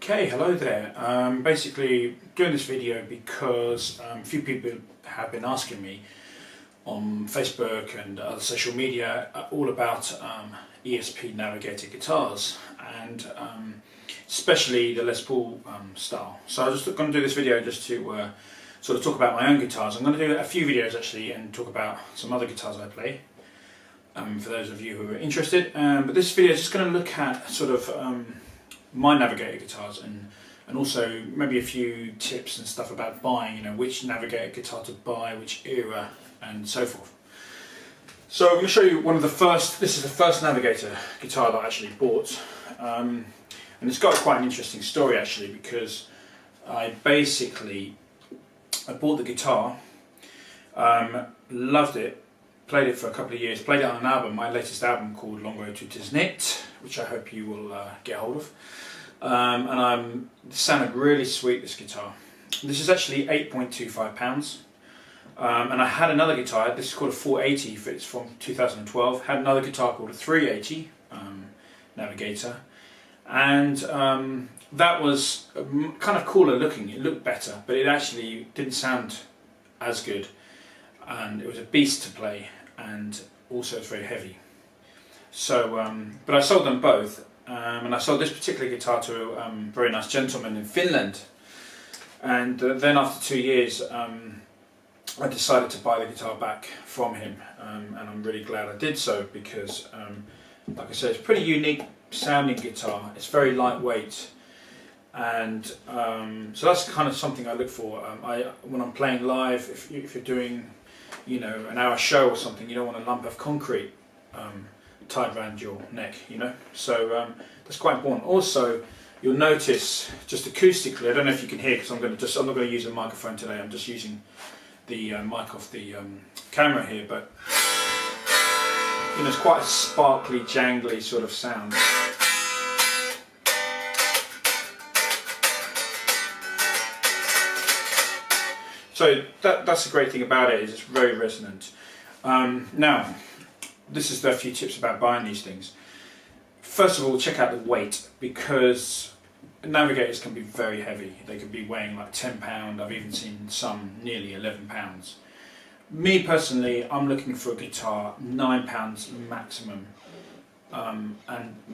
Okay, hello there. Basically doing this video because a few people have been asking me on Facebook and other social media all about ESP Navigator guitars and especially the Les Paul style. So I'm just going to do this video just to sort of talk about my own guitars. I'm going to do a few videos actually and talk about some other guitars I play for those of you who are interested. But this video is just going to look at sort of my Navigator guitars and also maybe a few tips and stuff about buying, you know, which Navigator guitar to buy, which era and so forth. So I'm going to show you this is the first Navigator guitar that I actually bought, and it's got quite an interesting story actually, because I bought the guitar, loved it, played it for a couple of years, played it on an album, my latest album called Long Road to Tisnit, which I hope you will get hold of. It sounded really sweet, this guitar. This is actually £8.25. And I had another guitar, this is called a 480, it's from 2012. Had another guitar called a 380 Navigator. And that was kind of cooler looking, it looked better, but it actually didn't sound as good. And it was a beast to play, and also it's very heavy. So, but I sold them both, and I sold this particular guitar to a very nice gentleman in Finland. And then after 2 years, I decided to buy the guitar back from him, and I'm really glad I did so because, like I said, it's a pretty unique sounding guitar. It's very lightweight, and so that's kind of something I look for. When I'm playing live, if you're doing, you know, an hour show or something, you don't want a lump of concrete tied around your neck, you know. So that's quite important. Also, you'll notice just acoustically, I don't know if you can hear because I'm not going to use a microphone today. I'm just using the mic off the camera here, but you know, it's quite a sparkly, jangly sort of sound. So that's the great thing about it, is it's very resonant. Now, this is a few tips about buying these things. First of all, check out the weight, because Navigators can be very heavy. They can be weighing like £10. I've even seen some nearly £11. Me personally, I'm looking for a guitar £9 maximum, and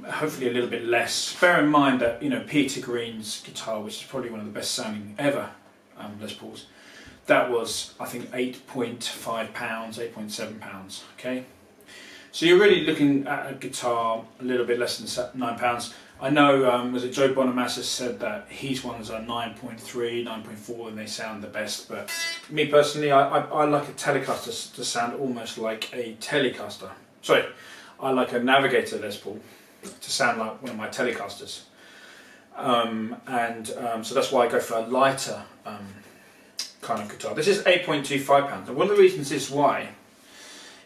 hopefully a little bit less. Bear in mind that, you know, Peter Green's guitar, which is probably one of the best sounding ever Les Pauls, that was I think £8.5, £8.7. Okay. So you're really looking at a guitar a little bit less than £9. I know, was it Joe Bonamassa said that his ones are 9.3, 9.4 and they sound the best, but me personally, I like a Telecaster to sound almost like a Telecaster. Sorry, I like a Navigator Les Paul to sound like one of my Telecasters. So that's why I go for a lighter kind of guitar. This is £8.25, and one of the reasons is why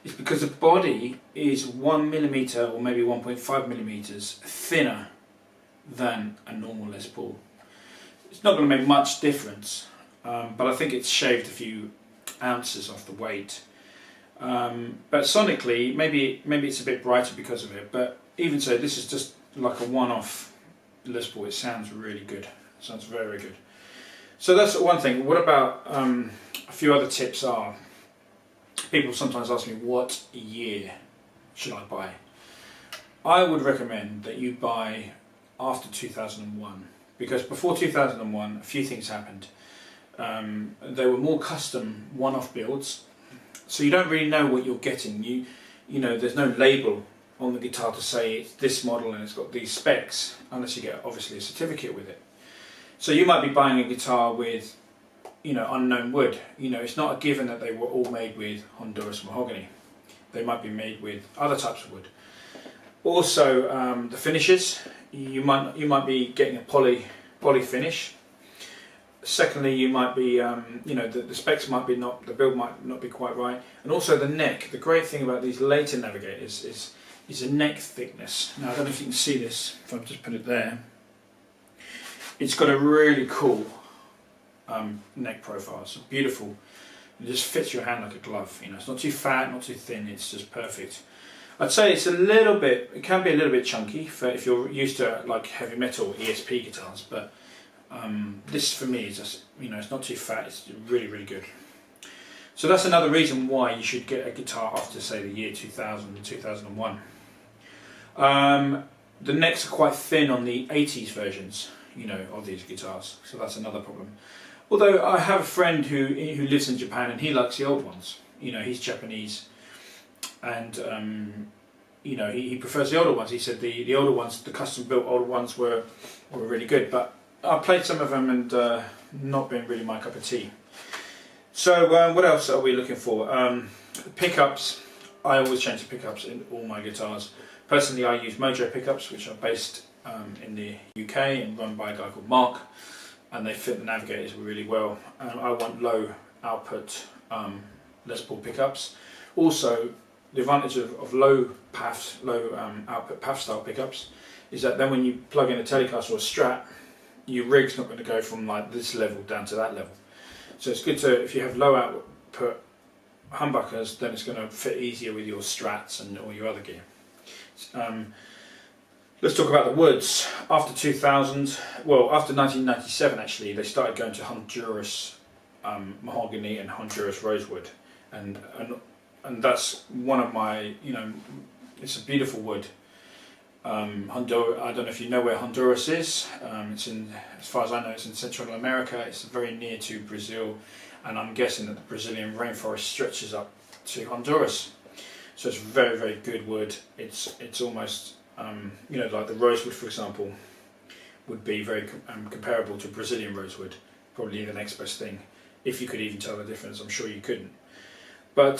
is because the body is 1mm or maybe 1.5mm thinner than a normal Les Paul. It's not going to make much difference, but I think it's shaved a few ounces off the weight. But sonically, maybe it's a bit brighter because of it, but even so, this is just like a one-off Les Paul. It sounds really good. It sounds very good. So that's one thing. What about a few other tips are, people sometimes ask me, what year should I buy? I would recommend that you buy after 2001, because before 2001 a few things happened. They were more custom one-off builds, so you don't really know what you're getting. You know, there's no label on the guitar to say it's this model and it's got these specs, unless you get obviously a certificate with it. So you might be buying a guitar with, you know, unknown wood. You know, it's not a given that they were all made with Honduras mahogany. They might be made with other types of wood. Also, the finishes, you might be getting a poly finish. Secondly, you might be, you know, the specs might be the build might not be quite right. And also the neck. The great thing about these later Navigators is the neck thickness. Now I don't know if you can see this. If I just put it there, it's got a really cool neck profile. It's beautiful. It just fits your hand like a glove. You know, it's not too fat, not too thin. It's just perfect. I'd say it's a little bit, it can be a little bit chunky for if you're used to like heavy metal ESP guitars, but this for me is just, you know, it's not too fat, it's really, really good. So that's another reason why you should get a guitar after, say, the year 2000 and 2001. The necks are quite thin on the 80s versions, you know, of these guitars, so that's another problem. Although I have a friend who lives in Japan and he likes the old ones. You know, he's Japanese, and you know, he prefers the older ones. He said the older ones, the custom built older ones were really good, but I played some of them and not been really my cup of tea. So what else are we looking for? Pickups. I always change the pickups in all my guitars. Personally, I use Mojo pickups, which are based in the UK and run by a guy called Mark, and they fit the Navigators really well. I want low output Les Paul pickups. Also, the advantage of low PAF, output PAF style pickups is that then when you plug in a Telecaster or a Strat, your rig's not going to go from like this level down to that level. So it's good to, if you have low output humbuckers, then it's going to fit easier with your Strats and all your other gear. Let's talk about the woods. After 2000, well, after 1997 actually, they started going to Honduras mahogany and Honduras rosewood, and that's one of my, you know, it's a beautiful wood. Honduras, I don't know if you know where Honduras is. It's in, as far as I know, it's in Central America. It's very near to Brazil, and I'm guessing that the Brazilian rainforest stretches up to Honduras. So it's very, very good wood. It's almost, you know, like the rosewood, for example, would be very comparable to Brazilian rosewood. Probably the next best thing, if you could even tell the difference. I'm sure you couldn't, but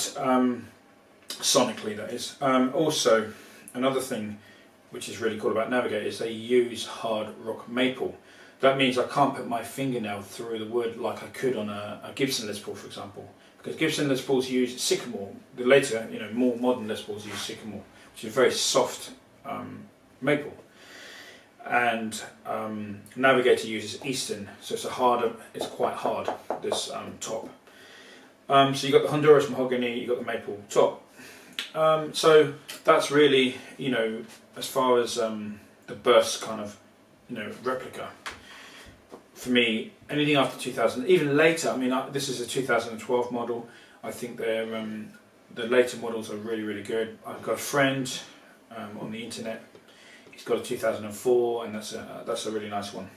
sonically that is. Also, another thing which is really cool about Navigator is they use hard rock maple. That means I can't put my fingernail through the wood like I could on a Gibson Les Paul, for example, because Gibson Les Pauls use sycamore. The later, you know, more modern Les Pauls use sycamore, which is very soft maple, and Navigator uses Eastern, so it's it's quite hard, this top. So you got the Honduras mahogany, you got the maple top. So that's really, you know, as far as the burst kind of, you know, replica. For me, anything after 2000, even later. I mean, this is a 2012 model. I think they're the later models are really, really good. I've got a friend on the internet. He's got a 2004, and that's a really nice one.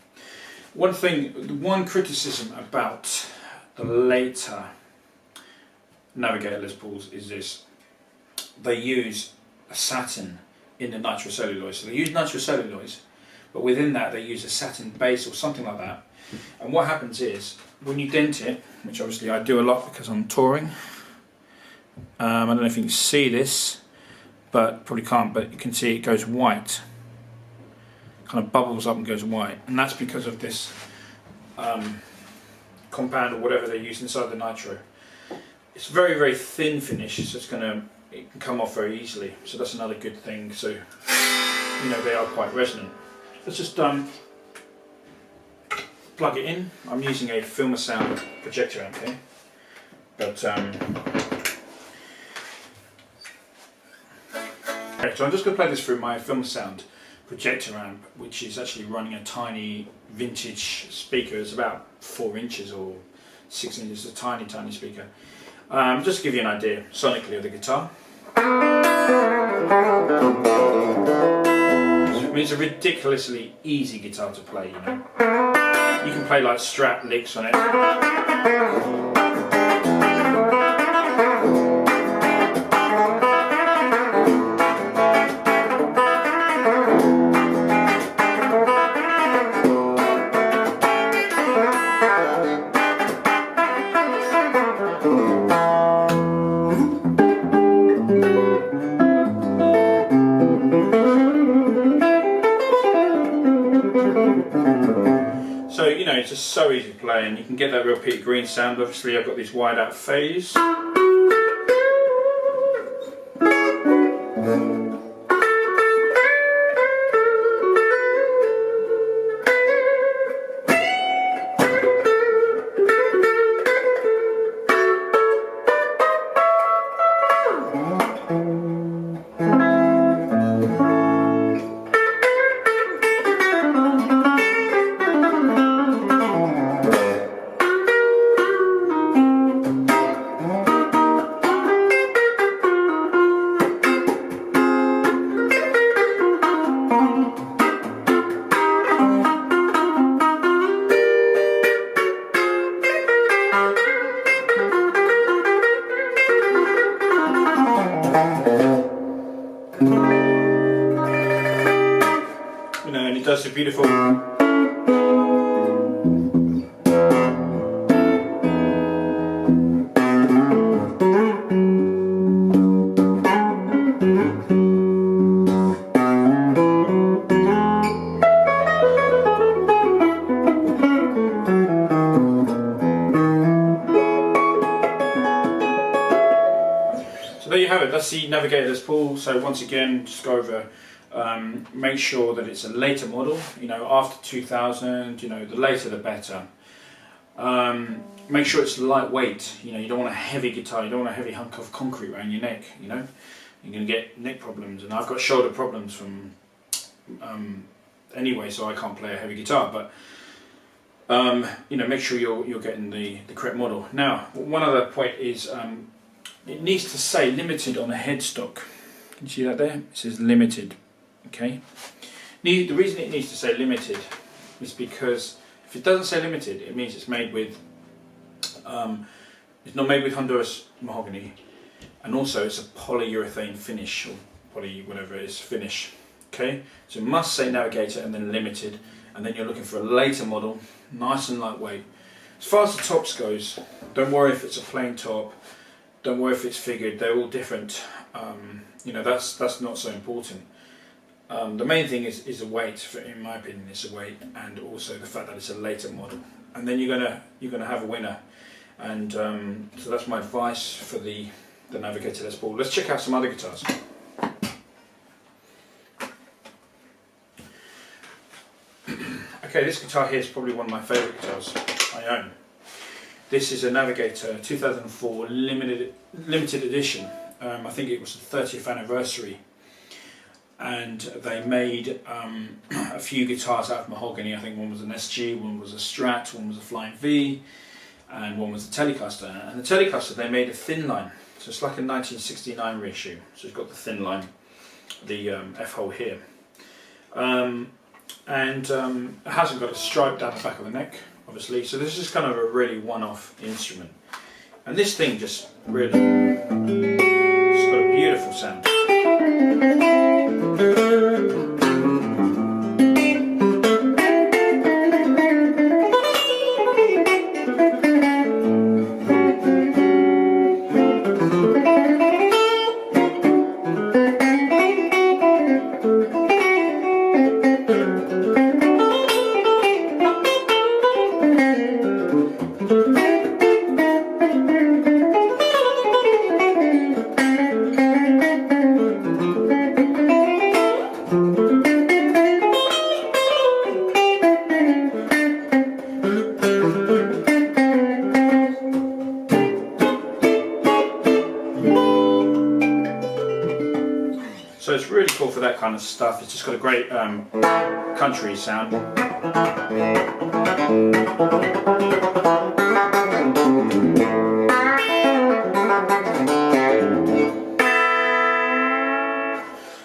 One criticism about the later Navigator Les Pauls is this: they use a satin in the nitrocellulose. So they use nitrocellulose, but within that they use a satin base or something like that. And what happens is, when you dent it, which obviously I do a lot because I'm touring, I don't know if you can see this, but probably can't, but you can see it goes white. Kind of bubbles up and goes white, and that's because of this compound or whatever they use inside the nitro. It's very, very thin finish, so it can come off very easily. So that's another good thing. So, you know, they are quite resonant. Let's just plug it in. I'm using a Filmer Sound projector amp here, but so I'm just going to play this through my Filmer Sound projector amp, which is actually running a tiny vintage speaker. It's about 4 inches or 6 inches. It's a tiny, tiny speaker. Just to give you an idea sonically of the guitar. I mean, it's a ridiculously easy guitar to play, you know. You can play like Strat licks on it. So, you know, it's just so easy to play, and you can get that real Peter Green sound. Obviously I've got this wide out phase. a beautiful. There you have it, that's the Navigator Les Paul. So once again, just go over, make sure that it's a later model, you know, after 2000, you know, the later the better. Make sure it's lightweight, you know, you don't want a heavy guitar, you don't want a heavy hunk of concrete around your neck, you know. You're going to get neck problems, and I've got shoulder problems from, anyway, so I can't play a heavy guitar, but you know, make sure you're getting the correct model. Now, one other point is, it needs to say limited on the headstock. Can you see that there? It says limited. Okay. The reason it needs to say limited is because if it doesn't say limited, it means it's made with, it's not made with Honduras mahogany, and also it's a polyurethane finish, or poly whatever it is finish. Okay. So it must say Navigator and then limited, and then you're looking for a later model, nice and lightweight. As far as the tops goes, don't worry if it's a plain top. Don't worry if it's figured, they're all different. You know, that's not so important. The main thing is the weight, in my opinion, is the weight, and also the fact that it's a later model. And then you're gonna have a winner. And so that's my advice for the Navigator Les Paul. Let's check out some other guitars. Okay, this guitar here is probably one of my favourite guitars I own. This is a Navigator 2004 limited edition. I think it was the 30th anniversary, and they made a few guitars out of mahogany. I think one was an SG, one was a Strat, one was a Flying V, and one was a Telecaster. And the Telecaster, they made a thin line, so it's like a 1969 reissue. So it's got the thin line, the F-hole here, and it hasn't got a stripe down the back of the neck, obviously, so this is kind of a really one-off instrument, and this thing just really, it's got a beautiful sound. So it's really cool for that kind of stuff. It's just got a great country sound.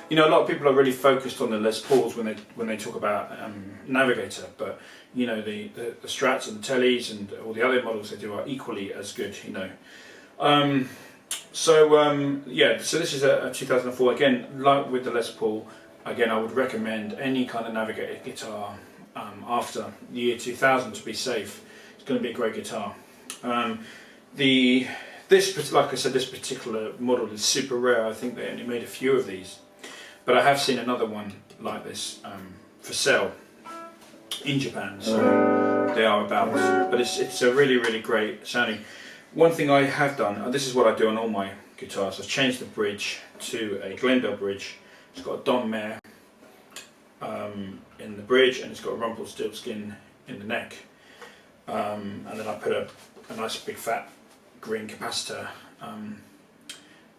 You know, a lot of people are really focused on the Les Pauls when they talk about Navigator, but you know, the Strats and the Tellys and all the other models they do are equally as good. You know. Yeah, so this is a 2004, again, like with the Les Paul, again I would recommend any kind of Navigator guitar after the year 2000 to be safe. It's going to be a great guitar. This, like I said, this particular model is super rare. I think they only made a few of these, but I have seen another one like this for sale in Japan, so they are about, but it's a really great sounding. One thing I have done, and this is what I do on all my guitars, I've changed the bridge to a Glendale bridge. It's got a Don Mare in the bridge, and it's got a Rumpelstiltskin in the neck. And then I put a nice big fat green capacitor, can't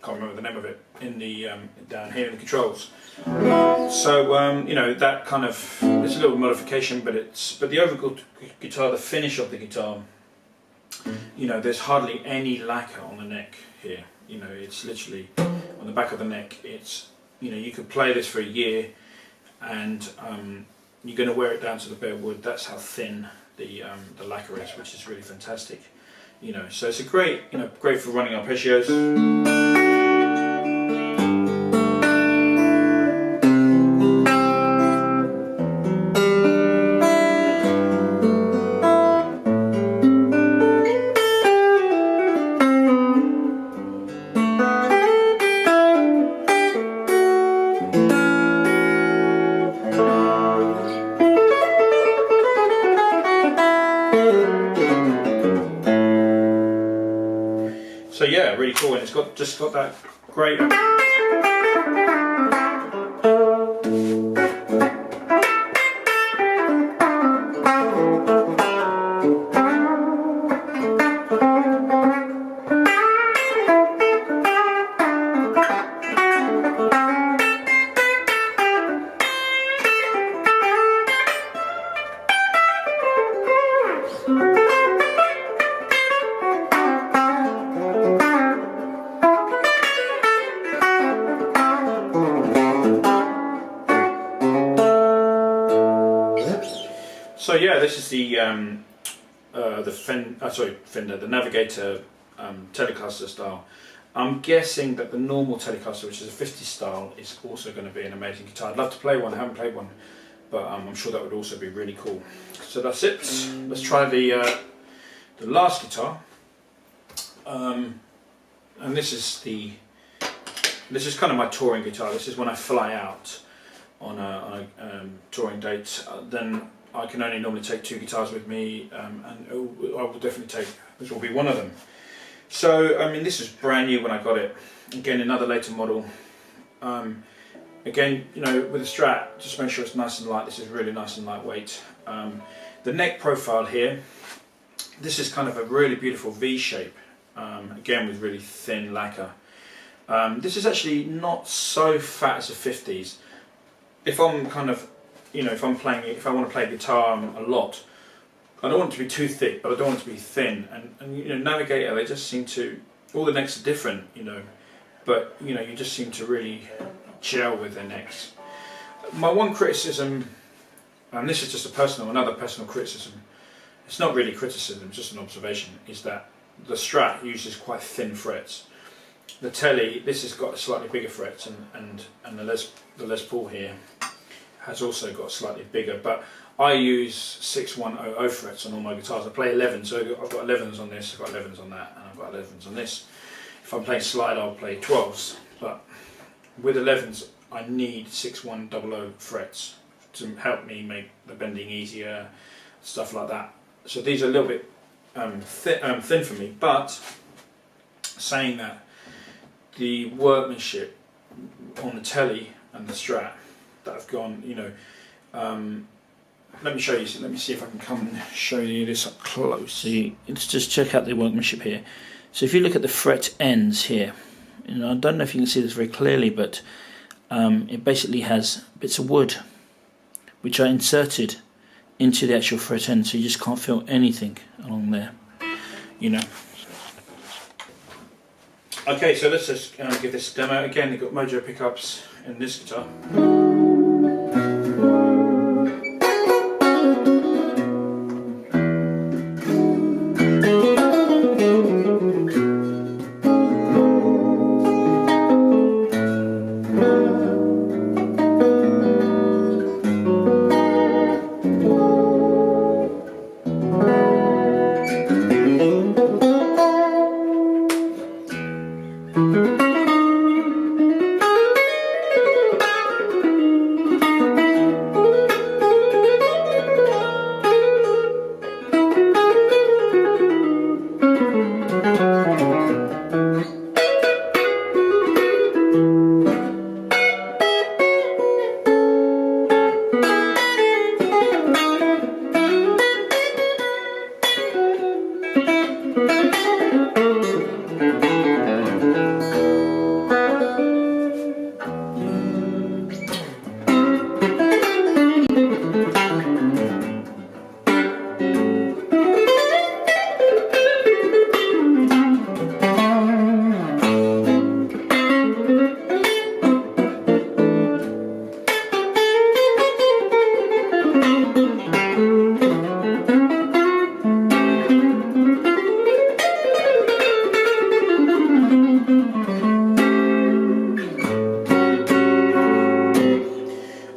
remember the name of it, in the down here in the controls. So you know, that kind of, it's a little modification, but the overall guitar, the finish of the guitar, you know, there's hardly any lacquer on the neck here. You know, it's literally on the back of the neck. It's, you know, you could play this for a year, and you're going to wear it down to the bare wood. That's how thin the lacquer is, which is really fantastic. You know, so it's a great, you know, great for running arpeggios. yeah, really cool, and it's just got that great. So yeah, this is the Fender, the Navigator Telecaster style. I'm guessing that the normal Telecaster, which is a 50 style, is also going to be an amazing guitar. I'd love to play one. I haven't played one, but I'm sure that would also be really cool. So that's it. Let's try the last guitar, and this is kind of my touring guitar. This is when I fly out on a touring date. Then I can only normally take 2 guitars with me, and I will definitely take, this will be one of them. So, I mean, this is brand new when I got it. Again, another later model. Again, you know, with a Strat, just make sure it's nice and light. This is really nice and lightweight. The neck profile here, this is kind of a really beautiful V shape, again with really thin lacquer. This is actually not so fat as the 50s. If I'm kind of, you know, if I want to play guitar a lot, I don't want it to be too thick, but I don't want it to be thin. And you know, Navigator, they just seem to, all the necks are different, you know, but you know, you just seem to really gel with their necks. My one criticism, and this is just another personal criticism, it's not really criticism, it's just an observation, is that the Strat uses quite thin frets. The Tele, this has got slightly bigger frets, and the Les Paul here has also got slightly bigger, but I use 6100 frets on all my guitars. I play 11, so I've got 11s on this, I've got 11s on that, and I've got 11s on this. If I'm playing slide, I'll play 12s, but with 11s I need 6100 frets to help me make the bending easier, stuff like that. So these are a little bit thin for me, but saying that, the workmanship on the Tele and the Strat that I've gone, you know, let me show you. Let me see if I can come and show you this up close. See, let's just check out the workmanship here. So if you look at the fret ends here, you know, I don't know if you can see this very clearly, but it basically has bits of wood which are inserted into the actual fret end, so you just can't feel anything along there, you know. Okay, so let's just give this a demo. Again, they've got Mojo pickups in this guitar.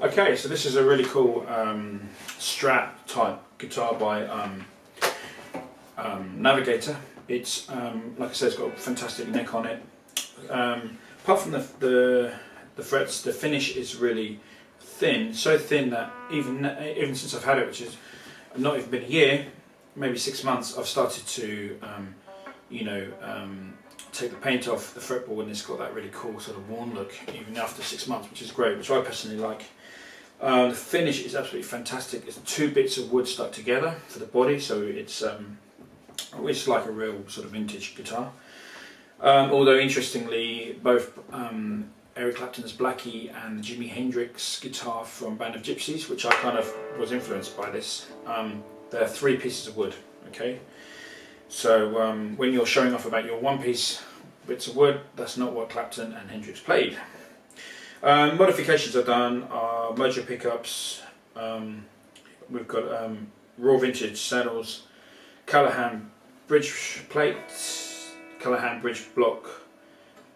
Okay, so this is a really cool Strat type guitar by Navigator. It's like I said, it's got a fantastic neck on it. Apart from the frets, the finish is really thin, so thin that even since I've had it, which has not even been a year, maybe 6 months, I've started to you know, take the paint off the fretboard and it's got that really cool sort of worn look even after 6 months, which is great, which I personally like. The finish is absolutely fantastic. It's 2 bits of wood stuck together for the body, so it's like a real sort of vintage guitar. Although interestingly, both Eric Clapton's Blackie and the Jimi Hendrix guitar from Band of Gypsies, which I kind of was influenced by this, they're 3 pieces of wood. Okay, so when you're showing off about your 1-piece bits of wood, that's not what Clapton and Hendrix played. Modifications I've done are mojo pickups. We've got raw vintage saddles, Callahan bridge plates, Callahan bridge block,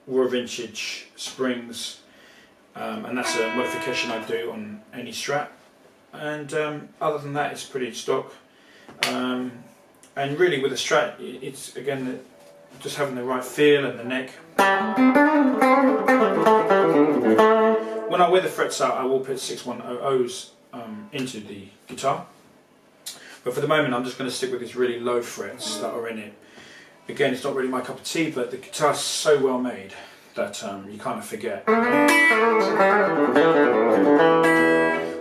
raw vintage springs, and that's a modification I do on any Strat. And other than that, it's pretty stock. And really with the Strat, it's again just having the right feel and the neck. When I wear the frets out, I will put 6100s into the guitar. But for the moment, I'm just going to stick with these really low frets that are in it. Again, it's not really my cup of tea, but the guitar's so well made that you kind of forget.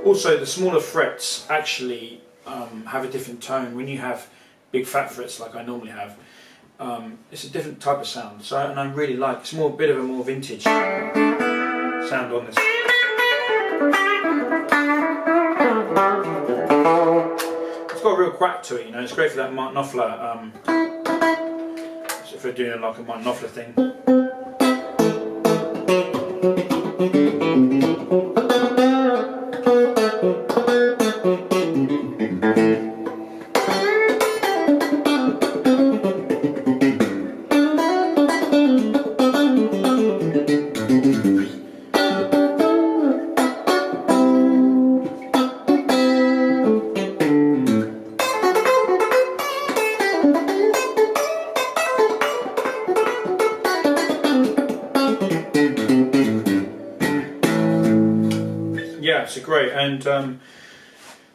Also, the smaller frets actually have a different tone. When you have big fat frets like I normally have, it's a different type of sound. So, and I really like, it's more a bit of a more vintage sound on this. It's got a real quack to it, you know. It's great for that Martin Knopfler. So if we're doing like a Martin Knopfler thing. Yeah, so great. And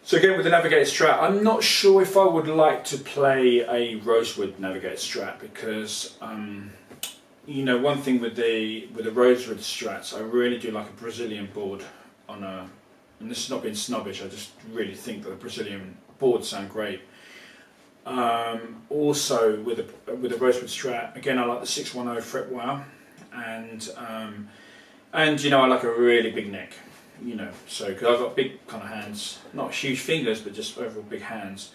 so again with the Navigator Strat, I'm not sure if I would like to play a rosewood Navigator Strat because you know, one thing with the rosewood Strats, I really do like a Brazilian board on a, and this is not being snobbish, I just really think that the Brazilian boards sound great. Also with the rosewood Strat, again I like the 610 fret wire, and you know, I like a really big neck. You know, so because I've got big kind of hands, not huge fingers, but just overall big hands.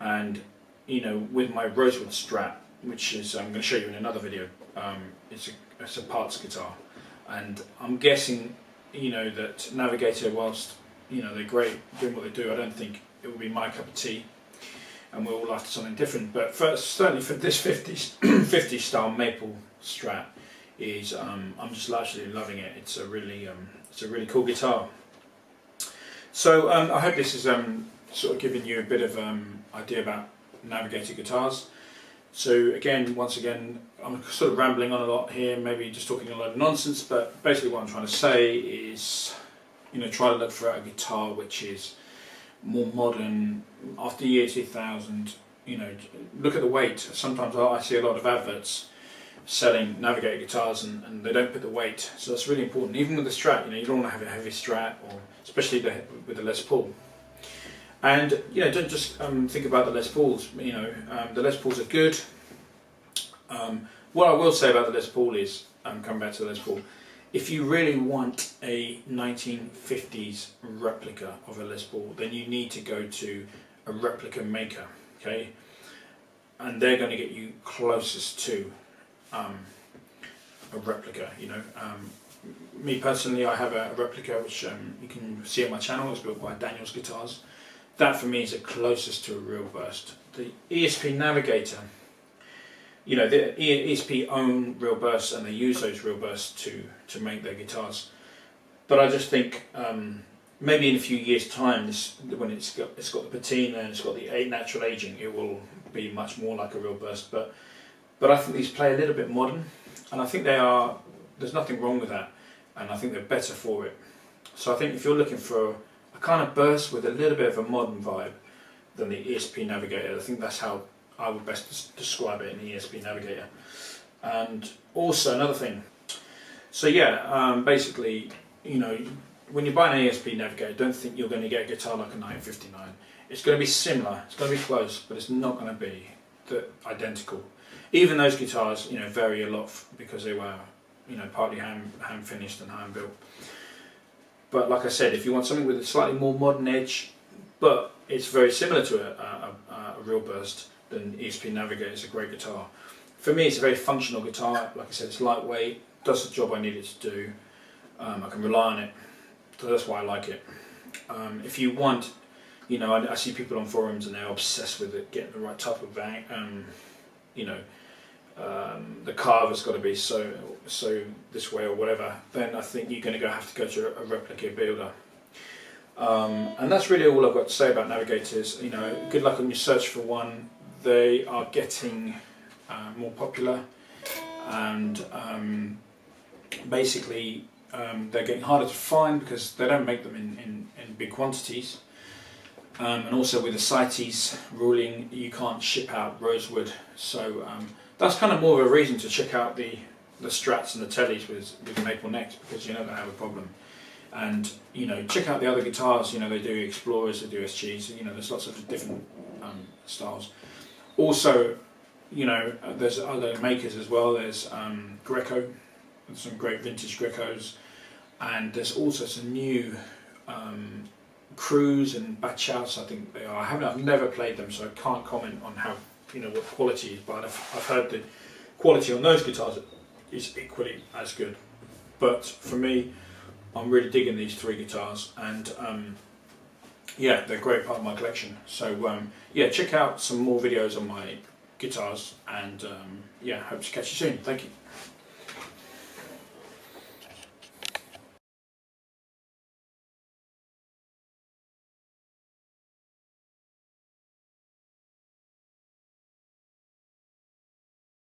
And you know, with my rosewood Strat, which is I'm going to show you in another video, it's a parts guitar, and I'm guessing, you know, that Navigator, whilst you know they're great doing what they do, I don't think it will be my cup of tea, and we're all after something different. But certainly for this 50 style maple Strat, is I'm just largely loving it. It's a really cool guitar. So I hope this is sort of giving you a bit of idea about Navigator guitars. So again, once again, I'm sort of rambling on a lot here, maybe just talking a lot of nonsense, but basically what I'm trying to say is, you know, try to look for a guitar which is more modern after the year 2000. You know, look at the weight. Sometimes I see a lot of adverts selling Navigator guitars and they don't put the weight, so that's really important. Even with the Strat, you know, you don't want to have a heavy Strat, or especially with the Les Paul. And you know, don't just think about the Les Pauls. You know, the Les Pauls are good. What I will say about the Les Paul is, coming back to the Les Paul, if you really want a 1950s replica of a Les Paul, then you need to go to a replica maker, okay? And they're going to get you closest to a replica, you know. Me personally, I have a replica which you can see on my channel. It's built by Daniel's Guitars. That for me is the closest to a real burst. The ESP Navigator, you know, the ESP own real bursts and they use those real bursts to make their guitars. But I just think maybe in a few years' time, when it's got the patina and it's got the natural aging, it will be much more like a real burst. But I think these play a little bit modern, and I think there's nothing wrong with that, and I think they're better for it. So I think if you're looking for a kind of burst with a little bit of a modern vibe than the ESP Navigator, I think that's how I would best describe it in the ESP Navigator. And also another thing, so yeah, basically, you know, when you buy an ESP Navigator, don't think you're going to get a guitar like a 959. It's going to be similar, it's going to be close, but it's not going to be identical. Even those guitars, you know, vary a lot because they were, you know, partly hand finished and hand built. But like I said, if you want something with a slightly more modern edge, but it's very similar to a real burst, then ESP Navigator is a great guitar. For me, it's a very functional guitar. Like I said, it's lightweight, does the job I need it to do. I can rely on it, so that's why I like it. If you want, you know, I see people on forums and they're obsessed with it, getting the right type of bang. You know, the carve has got to be so this way or whatever. Then I think you're going to have to go to a replica builder. And that's really all I've got to say about Navigators. You know, good luck on your search for one. They are getting more popular, and basically they're getting harder to find because they don't make them in big quantities. And also with the CITES ruling, you can't ship out rosewood, so that's kind of more of a reason to check out the Strats and the Tellys with maple necks, because you know they have a problem. And you know, check out the other guitars. You know, they do Explorers, they do SGs. You know, there's lots of different styles. Also, you know, there's other makers as well. There's Greco, there's some great vintage Grecos, and there's also some new Crews and Bachhaus, I think they are. I've never played them, so I can't comment on how, you know, what quality is. But I've heard the quality on those guitars is equally as good. But for me, I'm really digging these three guitars, and yeah, they're a great part of my collection. So yeah, check out some more videos on my guitars, and yeah, hope to catch you soon. Thank you.